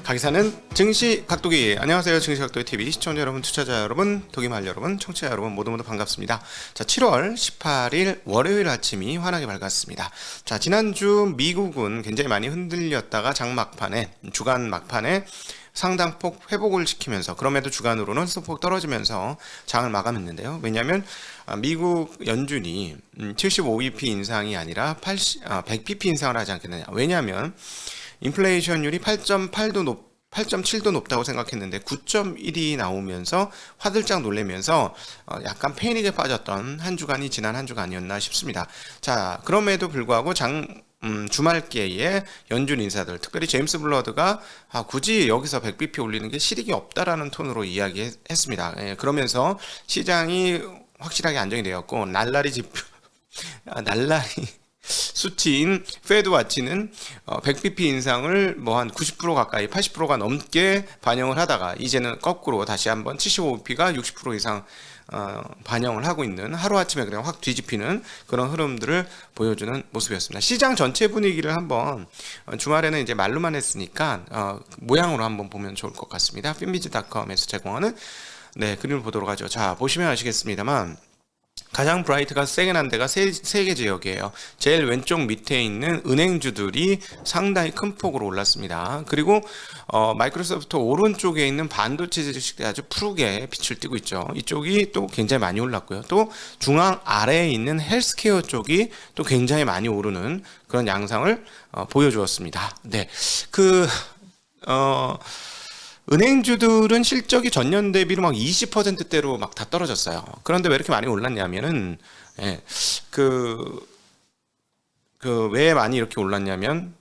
가기사는 증시 각도기. 안녕하세요. 증시 각도기 TV 시청자 여러분, 투자자 여러분, 도기말 여러분, 청취자 여러분 모두 반갑습니다. 자, 7월 18일 월요일 아침이 환하게 밝았습니다. 자, 지난주 미국은 굉장히 많이 흔들렸다가 장 막판에, 주간 막판에 상당폭 회복을 시키면서, 그럼에도 주간으로는 소폭 떨어지면서 장을 마감했는데요. 왜냐하면 미국 연준이 75bp 인상이 아니라 100bp 인상을 하지 않겠느냐. 왜냐하면 인플레이션율이 8.7도 높다고 생각했는데 9.1이 나오면서 화들짝 놀라면서 약간 패닉에 빠졌던 한 주간이 지난 한 주간이었나 싶습니다. 자, 그럼에도 불구하고 주말께에 연준 인사들, 특별히 제임스 블러드가 굳이 여기서 100bp 올리는 게 실익이 없다라는 톤으로 이야기했습니다. 예, 그러면서 시장이 확실하게 안정이 되었고, 날라리 수치인 페드 와치는 100bp 인상을 뭐 한 90% 가까이 80%가 넘게 반영을 하다가 이제는 거꾸로 다시 한번 75bp가 60% 이상 반영을 하고 있는, 하루아침에 그냥 확 뒤집히는 그런 흐름들을 보여주는 모습이었습니다. 시장 전체 분위기를 한번 주말에는 이제 말로만 했으니까 모양으로 한번 보면 좋을 것 같습니다. finbiz.com에서 제공하는 그림을 보도록 하죠. 자, 보시면 아시겠습니다만 가장 브라이트가 세게 난 데가 세 개 지역이에요. 제일 왼쪽 밑에 있는 은행주들이 상당히 큰 폭으로 올랐습니다. 그리고 마이크로소프트 오른쪽에 있는 반도체 주식들이 아주 푸르게 빛을 띠고 있죠. 이쪽이 또 굉장히 많이 올랐고요. 또 중앙 아래에 있는 헬스케어 쪽이 또 굉장히 많이 오르는 그런 양상을 보여주었습니다. 은행주들은 실적이 전년 대비로 막 20%대로 막 다 떨어졌어요. 그런데 왜 이렇게 많이 올랐냐면은, 왜 많이 이렇게 올랐냐면,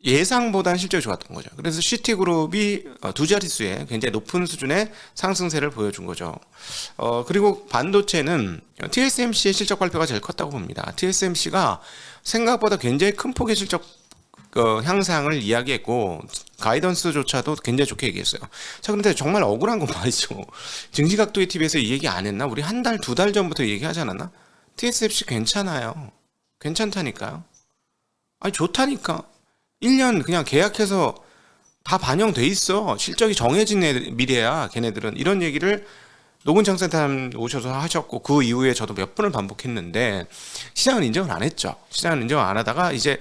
예상보다는 실적이 좋았던 거죠. 그래서 시티그룹이 두 자릿수의 굉장히 높은 수준의 상승세를 보여준 거죠. 그리고 반도체는 TSMC의 실적 발표가 제일 컸다고 봅니다. TSMC가 생각보다 굉장히 큰 폭의 실적 향상을 이야기했고, 가이던스조차도 굉장히 좋게 얘기했어요. 자, 그런데 정말 억울한 건 말이죠. 증시각도의 TV에서 이 얘기 안 했나? 우리 한 달, 두 달 전부터 얘기하지 않았나? TSMC 괜찮아요. 괜찮다니까요. 아니, 좋다니까. 1년 그냥 계약해서 다 반영돼 있어. 실적이 정해진 미래야, 걔네들은. 이런 얘기를 노근창 센터님 오셔서 하셨고, 그 이후에 저도 몇 번을 반복했는데 시장은 인정을 안 했죠. 시장은 인정을 안 하다가 이제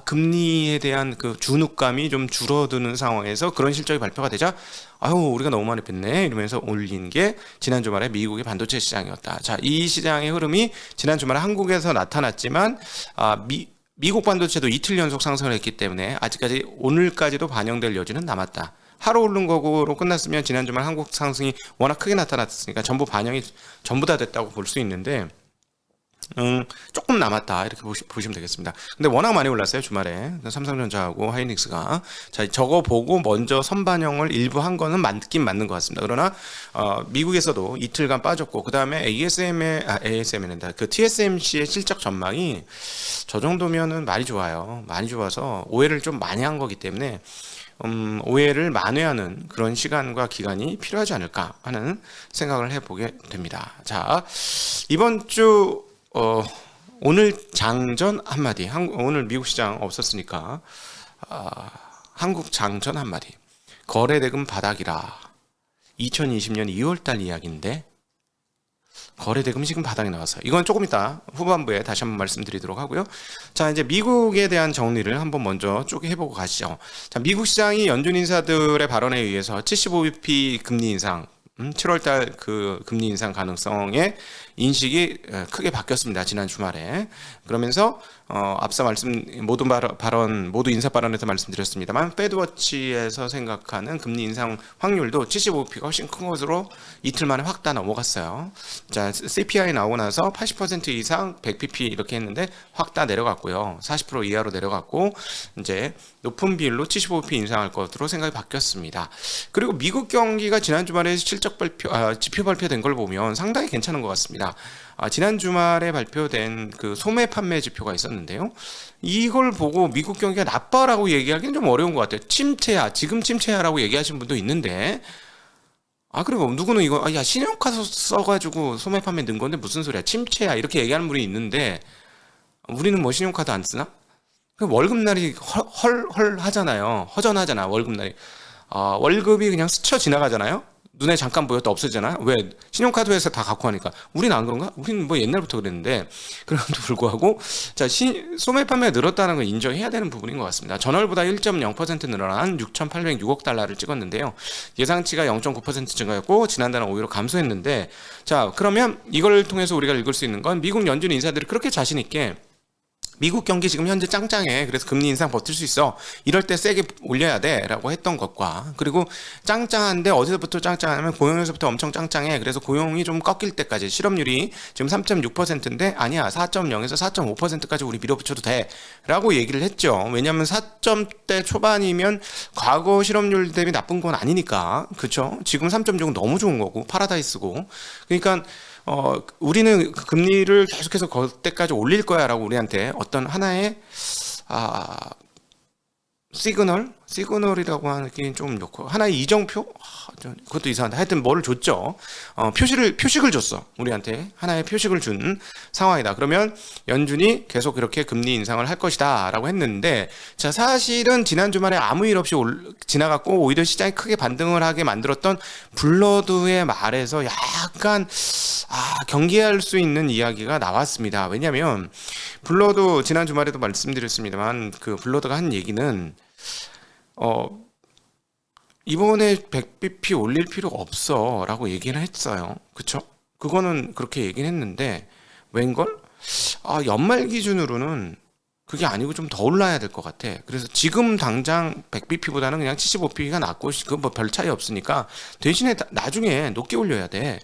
금리에 대한 그 주눅감이 좀 줄어드는 상황에서 그런 실적이 발표가 되자 우리가 너무 많이 뺐네 이러면서 올린 게 지난 주말에 미국의 반도체 시장이었다. 자, 이 시장의 흐름이 지난 주말에 한국에서 나타났지만 미국 반도체도 이틀 연속 상승을 했기 때문에 아직까지 오늘까지도 반영될 여지는 남았다. 하루 오른 거로 끝났으면 지난 주말 한국 상승이 워낙 크게 나타났으니까 전부 다 됐다고 볼 수 있는데 조금 남았다 이렇게 보시면 되겠습니다. 근데 워낙 많이 올랐어요 주말에. 삼성전자하고 하이닉스가. 자, 저거 보고 먼저 선반영을 일부 한 거는 맞긴 맞는 것 같습니다. 그러나 미국에서도 이틀간 빠졌고, 그 다음에 그 TSMC의 실적 전망이 저 정도면은 많이 좋아요. 많이 좋아서 오해를 좀 많이 한 거기 때문에 오해를 만회하는 그런 시간과 기간이 필요하지 않을까 하는 생각을 해보게 됩니다. 자, 이번 주 오늘 장전 한마디. 오늘 미국 시장 없었으니까 한국 장전 한마디. 거래대금 바닥이라. 2020년 2월달 이야기인데 거래대금이 지금 바닥에 나왔어요. 이건 조금 이따 후반부에 다시 한번 말씀드리도록 하고요. 자, 이제 미국에 대한 정리를 한번 먼저 쭉 해보고 가시죠. 자, 미국 시장이 연준 인사들의 발언에 의해서 75bp 금리 인상, 7월달 그 금리 인상 가능성의 인식이 크게 바뀌었습니다. 지난 주말에. 그러면서 앞서 모두 인사 발언에서 말씀드렸습니다만, 페드워치에서 생각하는 금리 인상 확률도 75bp가 훨씬 큰 것으로 이틀 만에 확 다 넘어갔어요. 자, CPI 나오고 나서 80% 이상 100bp 이렇게 했는데 확 다 내려갔고요. 40% 이하로 내려갔고, 이제 높은 비율로 75bp 인상할 것으로 생각이 바뀌었습니다. 그리고 미국 경기가 지난 주말에 실적 지표 발표된 걸 보면 상당히 괜찮은 것 같습니다. 지난 주말에 발표된 그 소매 판매 지표가 있었는데요. 이걸 보고 미국 경기가 나빠라고 얘기하기는 좀 어려운 것 같아요. 침체야, 지금 침체야라고 얘기하시는 분도 있는데, 그리고 누구는 이거, 신용카드 써가지고 소매 판매 는 건데 무슨 소리야, 침체야, 이렇게 얘기하는 분이 있는데, 우리는 뭐 신용카드 안 쓰나? 그 월급날이 헐 하잖아요. 허전하잖아, 월급날이. 월급이 그냥 스쳐 지나가잖아요. 눈에 잠깐 보였다 없어지잖아요. 왜? 신용카드 회사 다 갖고 하니까. 우린 안 그런가? 우리는 뭐 옛날부터 그랬는데, 그럼에도 불구하고, 자, 소매 판매가 늘었다는 걸 인정해야 되는 부분인 것 같습니다. 전월보다 1.0% 늘어난 6,806억 달러를 찍었는데요. 예상치가 0.9% 증가했고, 지난달은 오히려 감소했는데, 자, 그러면 이걸 통해서 우리가 읽을 수 있는 건 미국 연준 인사들이 그렇게 자신있게 미국 경기 지금 현재 짱짱해. 그래서 금리 인상 버틸 수 있어. 이럴 때 세게 올려야 돼. 라고 했던 것과, 그리고 짱짱한데 어디서부터 짱짱하냐면 고용에서부터 엄청 짱짱해. 그래서 고용이 좀 꺾일 때까지, 실업률이 지금 3.6%인데 아니야, 4.0에서 4.5%까지 우리 밀어붙여도 돼. 라고 얘기를 했죠. 왜냐하면 4점대 초반이면 과거 실업률 대비 나쁜 건 아니니까. 그쵸? 지금 3.6은 너무 좋은 거고, 파라다이스고. 그러니까 우리는 금리를 계속해서 그때까지 올릴 거야 라고 우리한테 어떤 하나의 시그널이라고 하긴 좀 좋고, 하나의 이정표? 그것도 이상한데, 하여튼 뭐를 줬죠. 표식을 줬어. 우리한테 하나의 표식을 준 상황이다. 그러면 연준이 계속 이렇게 금리 인상을 할 것이다 라고 했는데, 자, 사실은 지난 주말에 아무 일 없이 지나갔고 오히려 시장이 크게 반등을 하게 만들었던 블러드의 말에서 약간 경계할 수 있는 이야기가 나왔습니다. 왜냐하면 블러드, 지난 주말에도 말씀드렸습니다만, 그 블러드가 한 얘기는 이번에 100bp 올릴 필요가 없어 라고 얘기는 했어요. 그쵸? 그거는 그렇게 얘기는 했는데, 웬걸? 연말 기준으로는 그게 아니고 좀 더 올라야 될 것 같아. 그래서 지금 당장 100bp보다는 그냥 75bp가 낫고, 그건 뭐 별 차이 없으니까 대신에 나중에 높게 올려야 돼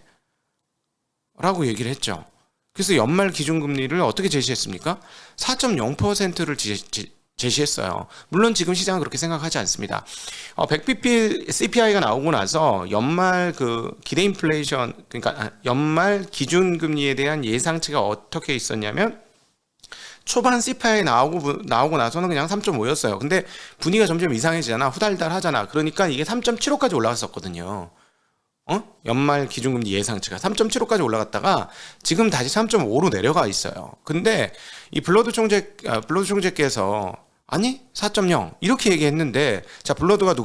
라고 얘기를 했죠. 그래서 연말 기준금리를 어떻게 제시했습니까? 4.0%를 제시했어요. 물론 지금 시장은 그렇게 생각하지 않습니다. 100bp CPI가 나오고 나서 연말 그 기대 인플레이션, 그러니까 연말 기준금리에 대한 예상치가 어떻게 있었냐면, 초반 CPI 나오고 나서는 그냥 3.5였어요. 근데 분위기가 점점 이상해지잖아. 후달달 하잖아. 그러니까 이게 3.75까지 올라갔었거든요. 연말 기준금리 예상치가 3.75까지 올라갔다가 지금 다시 3.5로 내려가 있어요. 근데 이 블러드 총재께서 아니 4.0 이렇게 얘기했는데, 자, 블러드가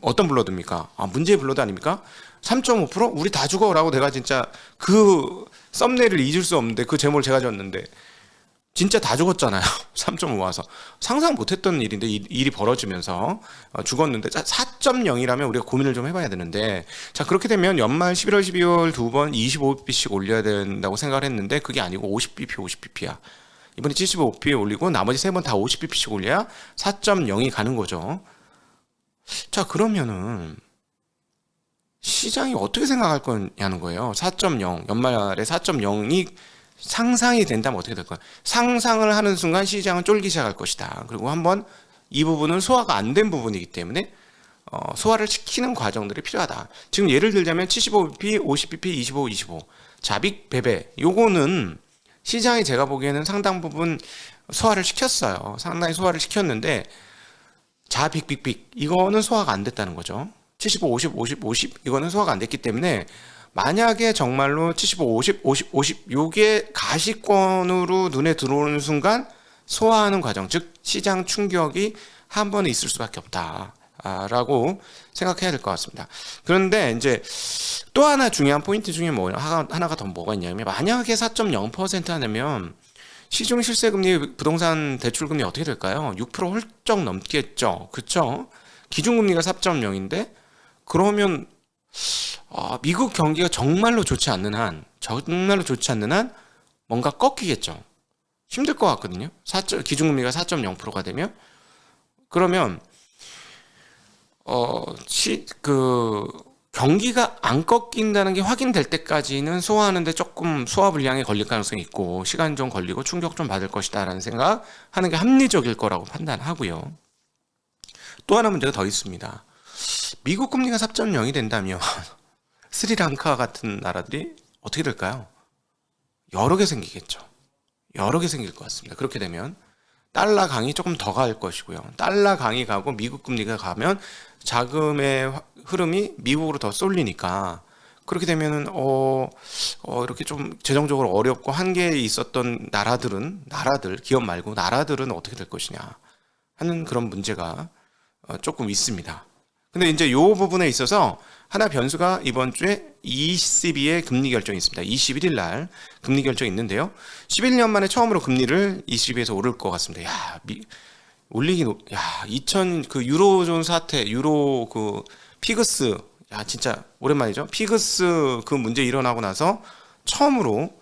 어떤 블러드입니까? 문제의 블러드 아닙니까? 3.5%? 우리 다 죽어라고 내가 진짜 그 썸네일을 잊을 수 없는데, 그 제목을 제가 졌는데 진짜 다 죽었잖아요. 3.5 와서 상상 못했던 일인데, 일이 벌어지면서 죽었는데, 4.0이라면 우리가 고민을 좀 해봐야 되는데, 자, 그렇게 되면 연말 11월 12월 두 번 25bp씩 올려야 된다고 생각을 했는데, 그게 아니고 50bp야. 이번에 75bp 올리고 나머지 세 번 다 50bp씩 올려야 4.0이 가는 거죠. 자, 그러면은 시장이 어떻게 생각할 거냐는 거예요. 4.0, 연말에 4.0이 상상이 된다면 어떻게 될까요? 상상을 하는 순간 시장은 쫄기 시작할 것이다. 그리고 한번 이 부분은 소화가 안 된 부분이기 때문에 소화를 시키는 과정들이 필요하다. 지금 예를 들자면 75bp, 50bp, 25. 자빅 배배, 요거는 시장이 제가 보기에는 상당 부분 소화를 시켰어요. 상당히 소화를 시켰는데, 자빅빅빅 이거는 소화가 안 됐다는 거죠. 75, 50 이거는 소화가 안 됐기 때문에, 만약에 정말로 75, 50 요게 가시권으로 눈에 들어오는 순간 소화하는 과정, 즉 시장 충격이 한 번에 있을 수밖에 없다 라고 생각해야 될 것 같습니다. 그런데 이제 또 하나 중요한 포인트 중에 하나가 더 뭐가 있냐면, 만약에 4.0% 하면 시중 실세금리, 부동산 대출금리 어떻게 될까요? 6% 훌쩍 넘겠죠. 그쵸? 기준금리가 4.0인데 그러면 미국 경기가 정말로 좋지 않는 한 뭔가 꺾이겠죠. 힘들 것 같거든요. 기준금리가 4.0%가 되면. 그러면 경기가 안 꺾인다는 게 확인될 때까지는 소화하는데 조금 소화 불량에 걸릴 가능성이 있고, 시간 좀 걸리고 충격 좀 받을 것이다 라는 생각하는 게 합리적일 거라고 판단하고요. 또 하나 문제가 더 있습니다. 미국 금리가 4.0이 된다면 스리랑카 같은 나라들이 어떻게 될까요? 여러 개 생기겠죠. 여러 개 생길 것 같습니다. 그렇게 되면 달러 강이 조금 더 갈 것이고요. 달러 강이 가고 미국 금리가 가면 자금의 흐름이 미국으로 더 쏠리니까, 그렇게 되면은 이렇게 좀 재정적으로 어렵고 한계에 있었던 나라들 기업 말고 나라들은 어떻게 될 것이냐 하는 그런 문제가 조금 있습니다. 근데 이제 요 부분에 있어서 하나 변수가 이번 주에 ECB의 금리 결정이 있습니다. 21일 날 금리 결정이 있는데요. 11년 만에 처음으로 금리를 ECB에서 오를 것 같습니다. 야, 2000 그 유로존 사태, 유로 그 피그스, 진짜 오랜만이죠. 피그스 그 문제 일어나고 나서 처음으로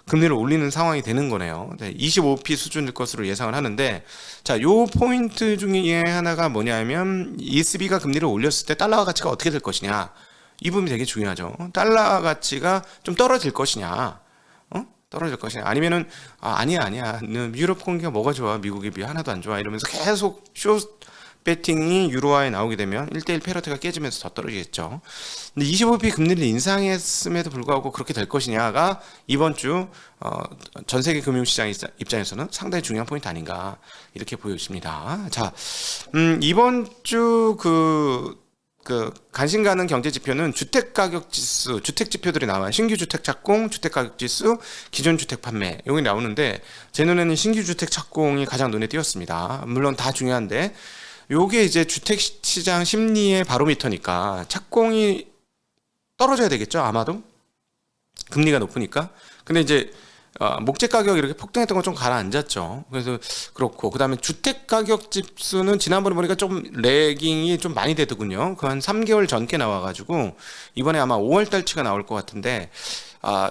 금리를 올리는 상황이 되는 거네요. 25p 수준일 것으로 예상을 하는데, 자, 요 포인트 중에 하나가 뭐냐면 ECB가 금리를 올렸을 때 달러 가치가 어떻게 될 것이냐. 이 부분이 되게 중요하죠. 달러 가치가 좀 떨어질 것이냐. 떨어질 것이냐. 아니면은 아니야. 유럽 경기가 뭐가 좋아. 미국에 비해 하나도 안 좋아. 이러면서 계속 숏 배팅이 유로화에 나오게 되면 1대1 페러티가 깨지면서 더 떨어지겠죠. 근데 25p 금리를 인상했음에도 불구하고 그렇게 될 것이냐가 이번 주 전 세계 금융시장 입장에서는 상당히 중요한 포인트 아닌가 이렇게 보여집니다. 자, 이번 주 관심 가는 경제 지표는 주택 가격 지수, 주택 지표들이 나와요. 신규 주택 착공, 주택 가격 지수, 기존 주택 판매. 여기 나오는데 제 눈에는 신규 주택 착공이 가장 눈에 띄었습니다. 물론 다 중요한데 요게 이제 주택 시장 심리의 바로미터니까 착공이 떨어져야 되겠죠, 아마도. 금리가 높으니까. 근데 이제 목재 가격 이렇게 폭등했던 건 좀 가라앉았죠. 그래서 그렇고 그다음에 주택 가격 지수는 지난번에 보니까 좀 레깅이 좀 많이 되더군요. 그 한 3개월 전께 나와가지고 이번에 아마 5월달치가 나올 것 같은데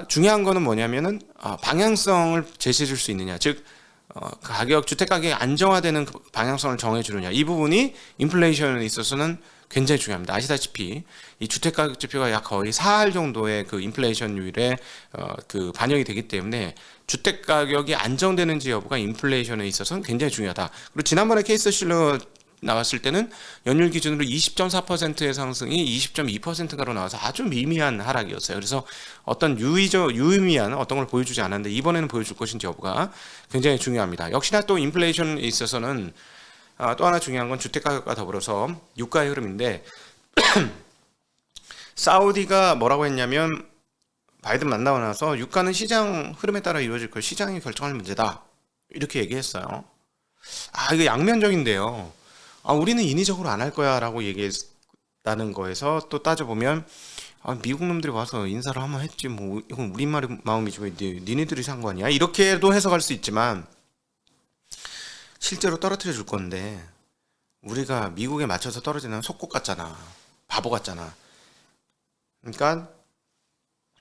중요한 거는 뭐냐면은 방향성을 제시해 줄 수 있느냐, 즉 주택 가격이 안정화되는 그 방향성을 정해주느냐, 이 부분이 인플레이션에 있어서는 굉장히 중요합니다. 아시다시피 이 주택 가격 지표가 약 거의 4할 정도의 그 인플레이션율에 그 반영이 되기 때문에 주택 가격이 안정되는지 여부가 인플레이션에 있어서는 굉장히 중요하다. 그리고 지난번에 케이스 실러 나왔을 때는 연율 기준으로 20.4%의 상승이 20.2%가로 나와서 아주 미미한 하락이었어요. 그래서 어떤 유의미한 어떤 걸 보여주지 않았는데 이번에는 보여줄 것인지 여부가 굉장히 중요합니다. 역시나 또 인플레이션에 있어서는 또 하나 중요한 건 주택 가격과 더불어서 유가의 흐름인데 사우디가 뭐라고 했냐면 바이든 만나고 나서 유가는 시장 흐름에 따라 이루어질 걸 시장이 결정할 문제다 이렇게 얘기했어요. 이거 양면적인데요. 우리는 인위적으로 안 할 거야 라고 얘기했다는 거에서 또 따져보면 미국 놈들이 와서 인사를 한번 했지 뭐 이건 우리 마음이지 왜 니네들이 상관이야 이렇게도 해석할 수 있지만 실제로 떨어뜨려 줄 건데 우리가 미국에 맞춰서 떨어지는 속국 같잖아. 바보 같잖아. 그러니까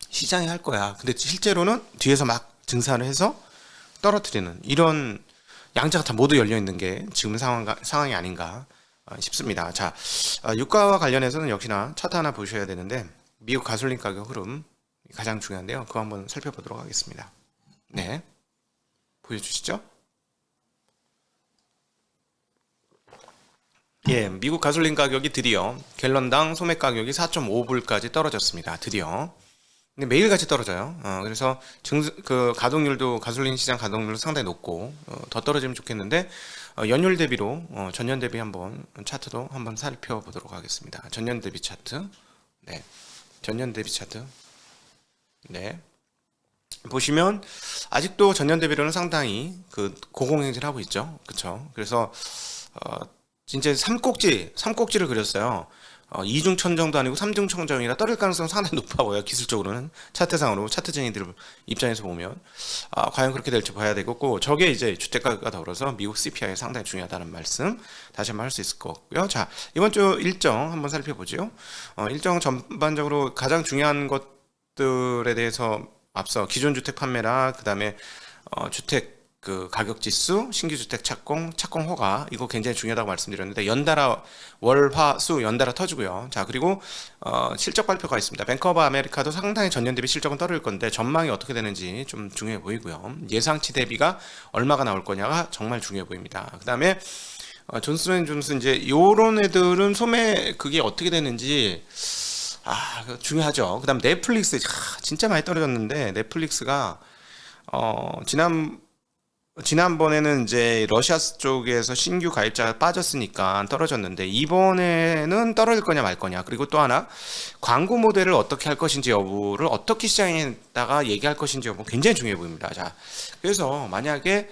시장이 할 거야. 근데 실제로는 뒤에서 막 증산을 해서 떨어뜨리는 이런 양자가 다 모두 열려 있는 게 지금 상황이 아닌가 싶습니다. 자, 유가와 관련해서는 역시나 차트 하나 보셔야 되는데 미국 가솔린 가격 흐름 가장 중요한데요. 그거 한번 살펴보도록 하겠습니다. 네, 보여주시죠. 예, 미국 가솔린 가격이 드디어 갤런당 소매 가격이 4.5불까지 떨어졌습니다. 드디어. 근데 매일같이 떨어져요. 그래서 그 가동률도 가솔린 시장 가동률도 상당히 높고 더 떨어지면 좋겠는데 연율 대비로 전년 대비 한번 차트도 한번 살펴보도록 하겠습니다. 전년 대비 차트. 네. 전년 대비 차트. 네. 보시면 아직도 전년 대비로는 상당히 그 고공행진을 하고 있죠. 그렇죠? 그래서 진짜 삼꼭지를 그렸어요. 이중천 정도 아니고 삼중천정이라 떨어질 가능성은 상당히 높아 보여요. 기술적으로는 차트상으로 차트쟁이들 입장에서 보면 과연 그렇게 될지 봐야 되겠고 저게 이제 주택가격과 더불어서 미국 CPI가 상당히 중요하다는 말씀 다시 한번 할 수 있을 것 같고요. 자, 이번 주 일정 한번 살펴보죠. 일정 전반적으로 가장 중요한 것들에 대해서 앞서 기존 주택 판매라 그다음에 주택 그 가격 지수, 신규 주택 착공 허가 이거 굉장히 중요하다고 말씀드렸는데 연달아 월, 화, 수 연달아 터지고요. 자, 그리고 실적 발표가 있습니다. 뱅크 오브 아메리카도 상당히 전년 대비 실적은 떨어질 건데 전망이 어떻게 되는지 좀 중요해 보이고요. 예상치 대비가 얼마가 나올 거냐가 정말 중요해 보입니다. 그다음에 존슨앤존슨 이제 요런 애들은 소매 그게 어떻게 되는지 중요하죠. 그다음 넷플릭스 진짜 많이 떨어졌는데 넷플릭스가 지난 지난번에는 이제 러시아 쪽에서 신규 가입자가 빠졌으니까 떨어졌는데 이번에는 떨어질 거냐 말 거냐, 그리고 또 하나 광고 모델을 어떻게 할 것인지 여부를 어떻게 시장에다가 얘기할 것인지 여부 굉장히 중요해 보입니다. 자, 그래서 만약에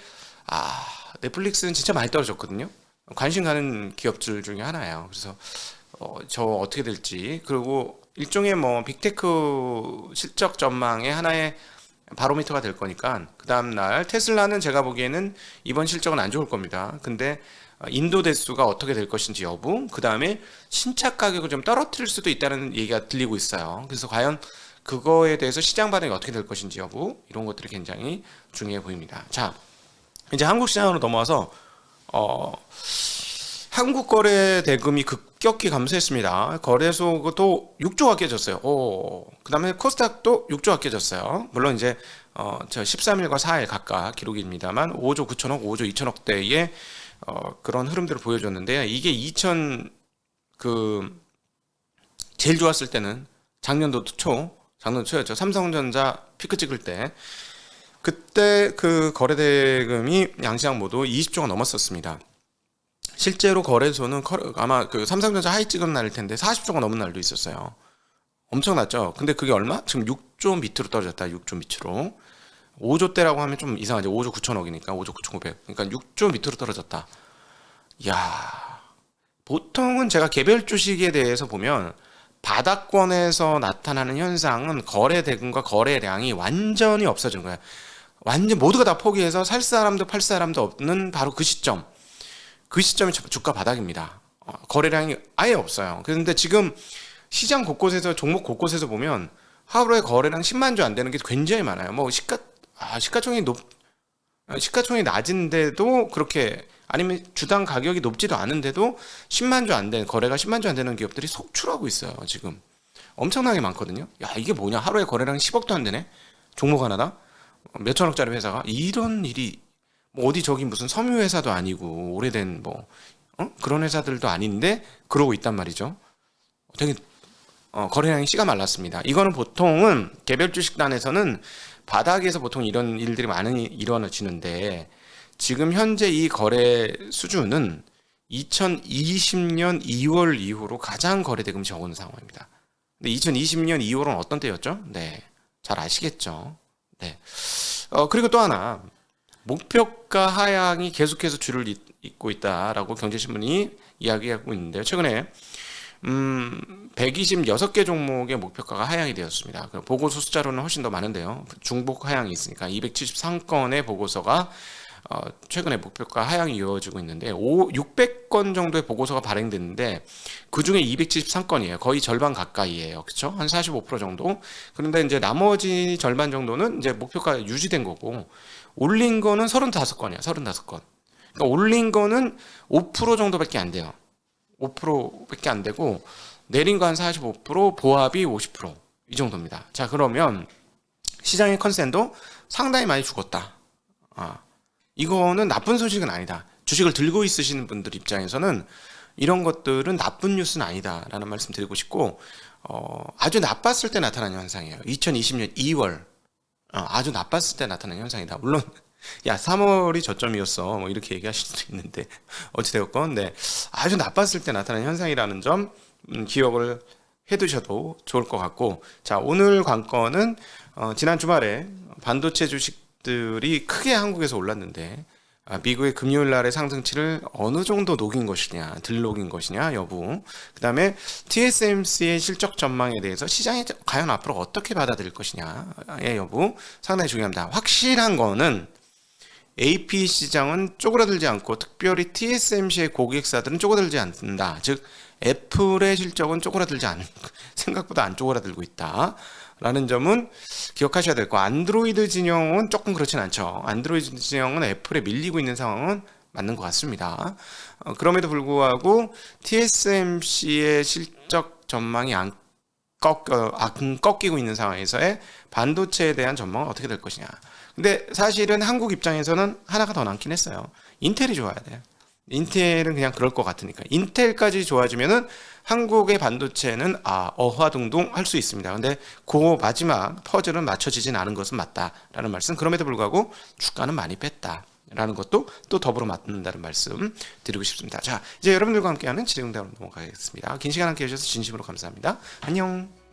넷플릭스는 진짜 많이 떨어졌거든요. 관심 가는 기업들 중에 하나예요. 그래서 저 어떻게 될지, 그리고 일종의 뭐 빅테크 실적 전망의 하나의 바로미터가 될 거니까, 그 다음날 테슬라는 제가 보기에는 이번 실적은 안 좋을 겁니다. 근데 인도 대수가 어떻게 될 것인지 여부, 그 다음에 신차 가격을 좀 떨어뜨릴 수도 있다는 얘기가 들리고 있어요. 그래서 과연 그거에 대해서 시장 반응이 어떻게 될 것인지 여부, 이런 것들이 굉장히 중요해 보입니다. 자, 이제 한국 시장으로 넘어와서 한국 거래 대금이 급격히 감소했습니다. 거래소도 6조가 깨졌어요. 그다음에 코스닥도 6조가 깨졌어요. 물론 이제 저 13일과 4일 각각 기록입니다만 5조 9천억, 5조 2천억대의 그런 흐름들을 보여줬는데, 이게 제일 좋았을 때는 작년도 초였죠. 삼성전자 피크 찍을 때, 그때 그 거래 대금이 양시장 모두 20조가 넘었었습니다. 실제로 거래소는 아마 그 삼성전자 하이 찍은 날일 텐데 40조가 넘은 날도 있었어요. 엄청났죠. 근데 그게 얼마? 지금 6조 밑으로 떨어졌다. 6조 밑으로. 5조대라고 하면 좀 이상하죠. 5조 9천억이니까 5조 9,500. 그러니까 6조 밑으로 떨어졌다. 이야. 보통은 제가 개별 주식에 대해서 보면 바닥권에서 나타나는 현상은 거래 대금과 거래량이 완전히 없어진 거야. 완전 모두가 다 포기해서 살 사람도 팔 사람도 없는 바로 그 시점. 그 시점이 주가 바닥입니다. 거래량이 아예 없어요. 그런데 지금 시장 곳곳에서, 종목 곳곳에서 보면 하루에 거래량 10만 주 안 되는 게 굉장히 많아요. 뭐 시가총이 낮은데도 그렇게, 아니면 주당 가격이 높지도 않은데도 10만 주 안 되는, 거래가 10만 주 안 되는 기업들이 속출하고 있어요. 지금 엄청나게 많거든요. 야, 이게 뭐냐? 하루에 거래량 10억도 안 되네. 종목 하나다. 몇천억짜리 회사가 이런 일이, 뭐 어디 저기 무슨 섬유 회사도 아니고 오래된 그런 회사들도 아닌데 그러고 있단 말이죠. 되게 거래량이 씨가 말랐습니다. 이거는 보통은 개별 주식단에서는 바닥에서 보통 이런 일들이 많이 일어나지는데, 지금 현재 이 거래 수준은 2020년 2월 이후로 가장 거래 대금이 적은 상황입니다. 근데 2020년 2월은 어떤 때였죠? 네, 잘 아시겠죠? 네. 그리고 또 하나, 목표가 하향이 계속해서 줄을 잇고 있다라고 경제신문이 이야기하고 있는데요. 최근에 126개 종목의 목표가가 하향이 되었습니다. 보고서 숫자로는 훨씬 더 많은데요. 중복 하향이 있으니까 273건의 보고서가 최근에 목표가 하향이 이어지고 있는데 600건 정도의 보고서가 발행됐는데 그중에 273건이에요. 거의 절반 가까이예요. 그렇죠? 한 45% 정도. 그런데 이제 나머지 절반 정도는 이제 목표가 유지된 거고, 올린 거는 35건이야. 35건. 그러니까 올린 거는 5% 정도밖에 안 돼요. 5%밖에 안 되고 내린 거 한 45%, 보합이 50%이 정도입니다. 자, 그러면 시장의 컨센도 상당히 많이 죽었다. 이거는 나쁜 소식은 아니다. 주식을 들고 있으시는 분들 입장에서는 이런 것들은 나쁜 뉴스는 아니다라는 말씀 드리고 싶고, 아주 나빴을 때 나타나는 현상이에요. 2020년 2월 아주 나빴을 때 나타나는 현상이다. 물론 야 3월이 저점이었어 뭐 이렇게 얘기하실 수도 있는데 어찌되었건 네, 아주 나빴을 때 나타나는 현상이라는 점 기억을 해두셔도 좋을 것 같고, 자, 오늘 관건은 지난 주말에 반도체 주식들이 크게 한국에서 올랐는데 미국의 금요일 날의 상승치를 어느 정도 녹인 것이냐, 덜 녹인 것이냐 여부, 그 다음에 TSMC의 실적 전망에 대해서 시장이 과연 앞으로 어떻게 받아들일 것이냐의 여부 상당히 중요합니다. 확실한 거는 AP 시장은 쪼그라들지 않고 특별히 TSMC의 고객사들은 쪼그라들지 않는다. 즉 애플의 실적은 쪼그라들지 않는, 생각보다 안 쪼그라들고 있다 라는 점은 기억하셔야 될 거. 안드로이드 진영은 조금 그렇진 않죠. 안드로이드 진영은 애플에 밀리고 있는 상황은 맞는 것 같습니다. 그럼에도 불구하고 TSMC의 실적 전망이 안 꺾이고 있는 상황에서의 반도체에 대한 전망은 어떻게 될 것이냐. 근데 사실은 한국 입장에서는 하나가 더 남긴 했어요. 인텔이 좋아야 돼요. 인텔은 그냥 그럴 것 같으니까. 인텔까지 좋아지면은 한국의 반도체는 어화둥둥 할 수 있습니다. 근데 그 마지막 퍼즐은 맞춰지진 않은 것은 맞다라는 말씀. 그럼에도 불구하고 주가는 많이 뺐다. 라는 것도 또 더불어 맞는다는 말씀 드리고 싶습니다. 자, 이제 여러분들과 함께하는 질의응답으로 넘어가겠습니다. 긴 시간 함께 해주셔서 진심으로 감사합니다. 안녕.